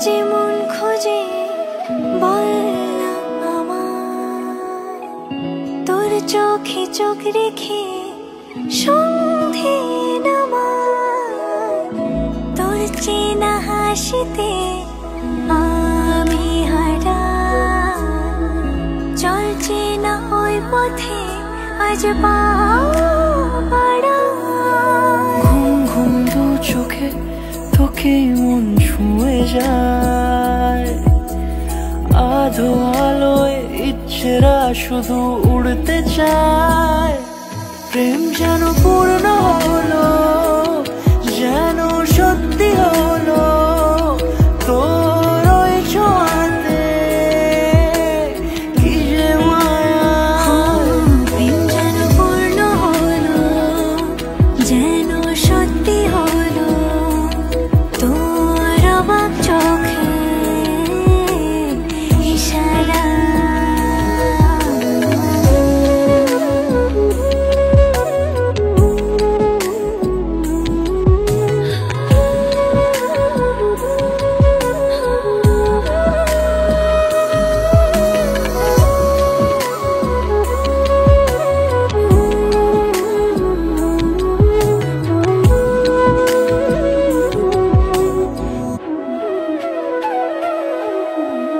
যে মন খোঁজে বল না আমায়, তোর চোখে চোখ রেখে সন্ধে নামায়, তোর চেনা হাসিতে আমি হারাই। চল চেনা ওই পথে আজ পা বাড়াই। ঘুম ঘুম দু চোখে তোকে মন ছুঁয়ে যায়, আধো আলোয় ইচ্ছেরা শুধু উড়তে চায়। প্রেম যেন পূর্ণ হলো, যেন সত্যি হলো তোর ওই ছোঁয়াতে, কি যে মায়া। প্রেম যেন পূর্ণ হলো, যেন সত্যি হলো তোর অবাক চোখে ইশারা।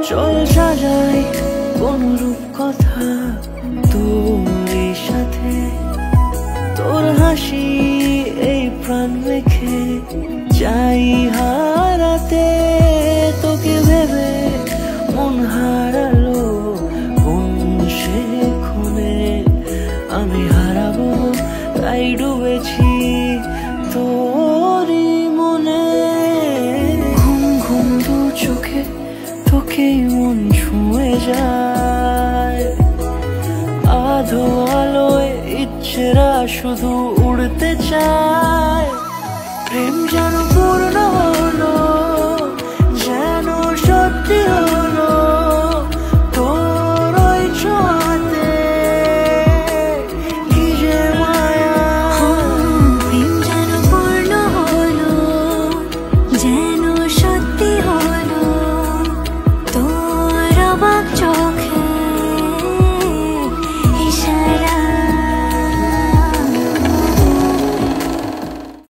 চল সাজাই কোন রূপ কথা তোর সাথে, তোর হাসি এই প্রাণ মেখে চাই হারাতে। তোকে ভেবে মন হারালো কোন সে ক্ষণে, আমি হারাবো তাই ডুবেছি তোরই মনে। ঘুম ঘুম দু চোখে তোকে মন ছুঁয়ে যায়, আধো আলোয় ইচ্ছেরা শুধু উড়তে চায়। প্রেম যেন পূর্ণ